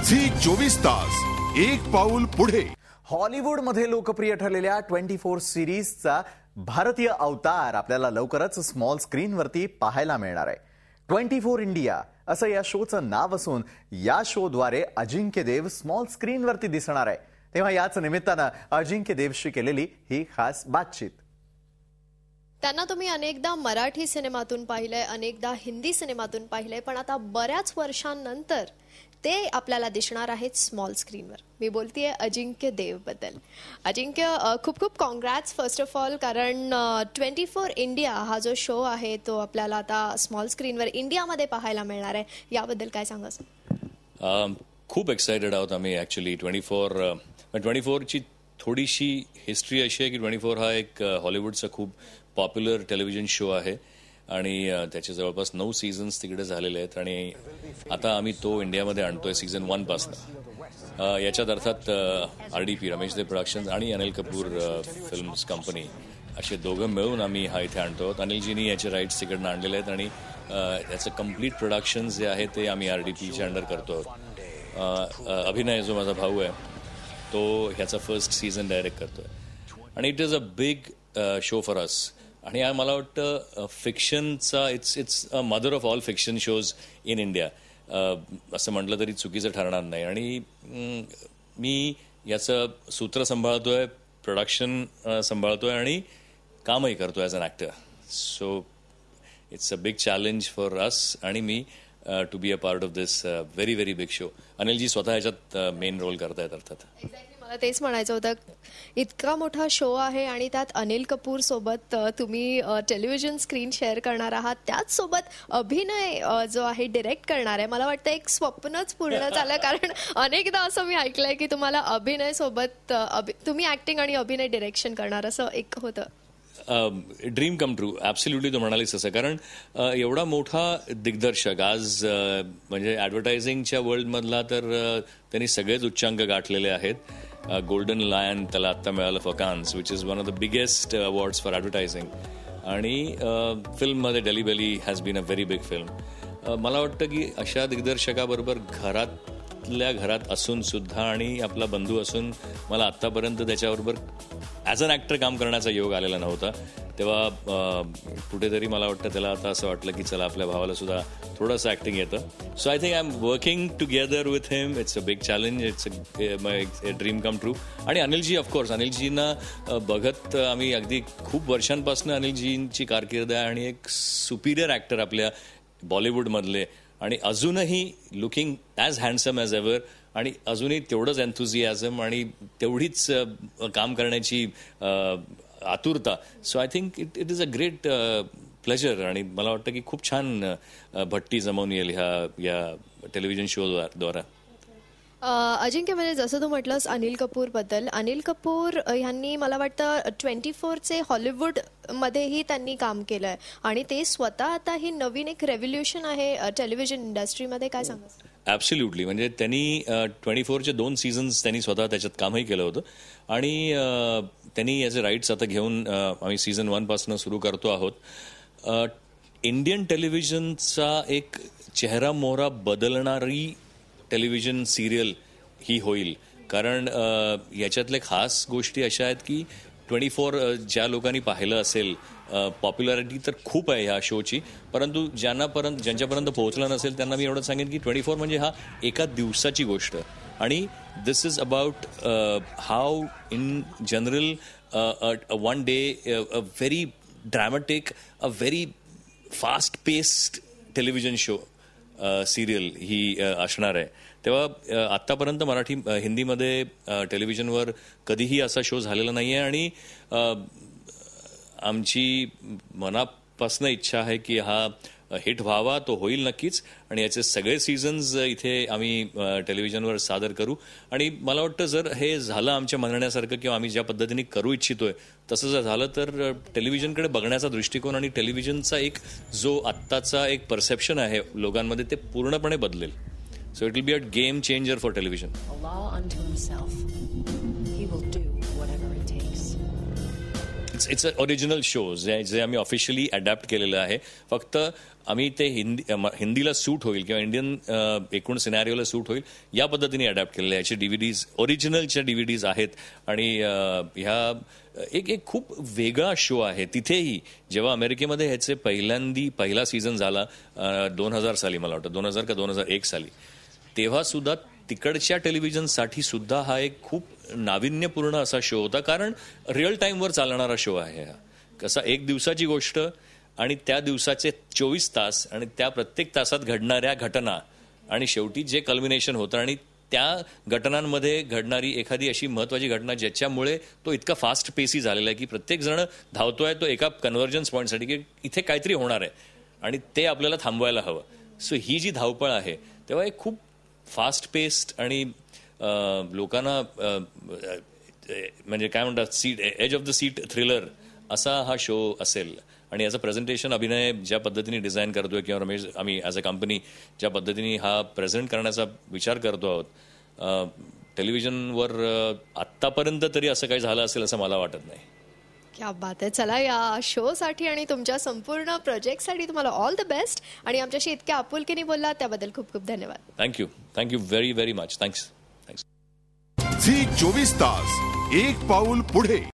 Zee 24 Taas एक पाऊल पुढे. हॉलिवूडमध्ये लोकप्रिय ठरलेल्या 24 सिरीजचा भारतीय अवतार आपल्याला लवकरच स्मॉल स्क्रीनवरती पाहायला मिळणार आहे. 24 इंडिया असं या शोचं नाव असून या शोद्वारे अजिंक्य देव स्मॉल स्क्रीनवरती दिसणार आहे. तेव्हा याच निमित्तानं अजिंक्य देवशी केलेली ही खास बातचीत. त्यांना तुम्ही अनेकदा मराठी सिनेमातून पाहिलंय, अनेकदा हिंदी सिनेमातून पाहिलंय, पण आता बऱ्याच वर्षांनंतर ते आपल्याला दिसणार आहेत स्मॉल स्क्रीनवर. मी बोलतेय अजिंक्य देव बद्दल. अजिंक्य, खूप खूप कॉंग्रॅट्स फर्स्ट ऑफ ऑल, कारण 24 इंडिया हा जो शो आहे तो आपल्याला आता स्मॉल स्क्रीनवर इंडियामध्ये पाहायला मिळणार आहे. याबद्दल काय सांगा? खूप एक्सायटेड आहोत आम्ही. ॲक्च्युली 24ची थोडीशी हिस्ट्री अशी आहे की 24 हा एक हॉलिवूडचा खूप पॉप्युलर टेलिव्हिजन शो आहे आणि त्याचे जवळपास 9 सीझन्स तिकडे झालेले आहेत आणि आता आम्ही तो इंडियामध्ये आणतोय सीझन 1 पासून. याच्यात अर्थात RDP रमेश देव प्रोडक्शन्स आणि अनिल कपूर फिल्म्स कंपनी असे दोघं मिळून आम्ही हा इथे आणतो. अनिलजीनी याचे राईट्स तिकडनं आणलेले आहेत आणि याचं कम्प्लीट प्रोडक्शन जे आहे ते आम्ही RDPच्या अंडर करतो आहोत. अभिनय जो माझा भाऊ आहे तो ह्याचा फर्स्ट सीझन डायरेक्ट करतोय आणि it is a big show for us. आणि मला वाटतं फिक्शनचा it's a mother of all fiction shows in India असं म्हटलं तरी चुकीचं ठरणार नाही. आणि मी याचं सूत्र सांभाळतोय, प्रोडक्शन सांभाळतोय आणि कामही करतोय as an actor. So it's a big challenge for us आणि मी to be a part of this very very big show. Anilji स्वतः ह्याच्यात मेन रोल करतायत अर्थात. मला तेच म्हणायचं होतं, इतका मोठा शो आहे आणि त्यात अनिल कपूर सोबत तुम्ही टेलिव्हिजन स्क्रीन शेअर करणार आहात, त्याच सोबत अभिनय जो आहे डिरेक्ट करणार आहे. मला वाटतं एक स्वप्नच पूर्ण झालं, कारण अनेकदा असं मी ऐकलंय की तुम्हाला अभिनय सोबत तुम्ही ऍक्टिंग आणि अभिनय डिरेक्शन करणार, असं एक होतं. Dream come true. ॲब्सोल्युटली तो म्हणालीस तसं, कारण एवढा मोठा दिग्दर्शक आज म्हणजे ॲडव्हर्टायझिंगच्या वर्ल्डमधला तर त्यांनी सगळेच उच्चांक गाठलेले आहेत. गोल्डन लायन त्याला आत्ता मिळालं for Cannes, which is one of the biggest awards for advertising. आणि फिल्ममध्ये Delhi Belly has been a very big film. मला वाटतं की अशा दिग्दर्शकाबरोबर घरात असून सुद्धा आणि आपला बंधू असून मला आत्तापर्यंत त्याच्याबरोबर ॲज अन ॲक्टर काम करण्याचा योग आलेला नव्हता. तेव्हा कुठेतरी मला वाटतं त्याला आता असं वाटलं की चला आपल्या भावाला सुद्धा थोडंसं ॲक्टिंग येतं. So I think I am working together with him. It's a big challenge. It's a dream come true. आणि अनिलजी, ऑफकोर्स अनिलजींना बघत आम्ही अगदी खूप वर्षांपासून अनिलजींची कारकीर्द आहे आणि एक सुपिरियर ॲक्टर आपल्या बॉलिवूडमधले आणि अजूनही looking as handsome as ever आणि अजूनही तेवढंच एन्थुझियाझम आणि तेवढीच काम करण्याची आतुरता. So I think it is a great pleasure आणि मला वाटतं की खूप छान भट्टी जमवून येईल या टेलिव्हिजन शोद्वारा. अजिंक्य, म्हणजे जसं तू म्हटलंस अनिल कपूर बद्दल, अनिल कपूर ह्यांनी मला वाटतं 24चे हॉलिवूडमध्येही त्यांनी काम केलंय आणि ते स्वतः आता ही नवीन एक रेव्होल्युशन आहे टेलिव्हिजन इंडस्ट्रीमध्ये. काय सांगा? ॲब्सोल्युटली. म्हणजे त्यांनी 24चे 2 सीझन्स त्यांनी स्वतः त्याच्यात कामही केलं होतं आणि त्यांनी याचे राईट्स आता घेऊन आम्ही सीझन 1 पासून सुरू करतो आहोत. इंडियन टेलिव्हिजनचा एक चेहरा मोहरा बदलणारी टेलिव्हिजन सिरियल ही होईल, कारण याच्यातले खास गोष्टी अशा आहेत की 24 ज्या लोकांनी पाहिलं असेल, पॉप्युलॅरिटी तर खूप आहे ह्या शोची, परंतु ज्यांच्यापर्यंत पोहोचलं नसेल त्यांना मी एवढं सांगेन की 24 म्हणजे हा एका दिवसाची गोष्ट आणि this is about how in general one day a very dramatic, a very fast paced television show serial ही असणार आहे. तेव्हा आत्तापर्यंत हिंदीमध्ये टेलिव्हिजनवर कधीही असा शो झालेला नाही आहे आणि आमची मनापासून इच्छा आहे की हा हिट व्हावा. तो होईल नक्कीच आणि याचे सगळे सीझन्स इथे आम्ही टेलिव्हिजनवर सादर करू. आणि मला वाटतं जर हे झालं आमच्या म्हणण्यासारखं किंवा आम्ही ज्या पद्धतीने करू इच्छितोय तसं जर झालं तर टेलिव्हिजनकडे बघण्याचा दृष्टिकोन आणि टेलिव्हिजनचा एक जो आत्ताचा एक परसेप्शन आहे लोकांमध्ये ते पूर्णपणे बदलेल. So it will be a game changer for television. It's a original shows जे आम्ही ऑफिशियली अडॅप्ट केलेलं आहे. फक्त आम्ही ते हिंदीला सूट होईल किंवा इंडियन एकूण सिनॅरिओला सूट होईल या पद्धतीने अडॅप्ट केलेलं आहे. याचे DVDs ओरिजिनलच्या DVDs आहेत आणि ह्या एक खूप वेगळा शो आहे. तिथेही जेव्हा अमेरिकेमध्ये ह्याचे पहिला सीझन झाला 2000 साली, मला वाटतं 2000 का 2001 साली, तेव्हा सुद्धा तिकडच्या टेलिव्हिजनसाठी सुद्धा हा एक खूप नाविन्यपूर्ण असा शो होता. कारण रिअल टाईमवर चालणारा शो आहे हा. कसा एक दिवसाची गोष्ट आणि त्या दिवसाचे 24 तास आणि त्या प्रत्येक तासात घडणाऱ्या घटना आणि शेवटी जे कल्मिनेशन होतं आणि त्या घटनांमध्ये घडणारी एखादी अशी महत्वाची घटना ज्याच्यामुळे तो इतका फास्ट पेसी झालेला आहे की प्रत्येक जण धावतोय तो एका कन्व्हर्जन्स पॉईंटसाठी की इथे काहीतरी होणार आहे आणि ते आपल्याला थांबवायला हवं. सो ही जी धावपळ आहे तेव्हा एक खूप फास्ट पेस्ड आणि लोकांना म्हणजे काय म्हणतात edge of the seat thriller असा हा शो असेल. आणि याचं प्रेझेंटेशन अभिनय ज्या पद्धतीने डिझाईन करतोय किंवा रमेश आम्ही ॲज अ कंपनी ज्या पद्धतीने हा प्रेझेंट करण्याचा विचार करतो आहोत टेलिव्हिजनवर आत्तापर्यंत तरी असं काही झालं असेल असं मला वाटत नाही. क्या बात आहे. चला, या शोसाठी आणि तुमच्या संपूर्ण प्रोजेक्टसाठी तुम्हाला ऑल द बेस्ट. आणि आमच्याशी इतक्या आपुलकीने बोललात त्याबद्दल खूप खूप धन्यवाद. Thank you very very much. Thanks. Zee 24 Taas एक पाऊल पुढे.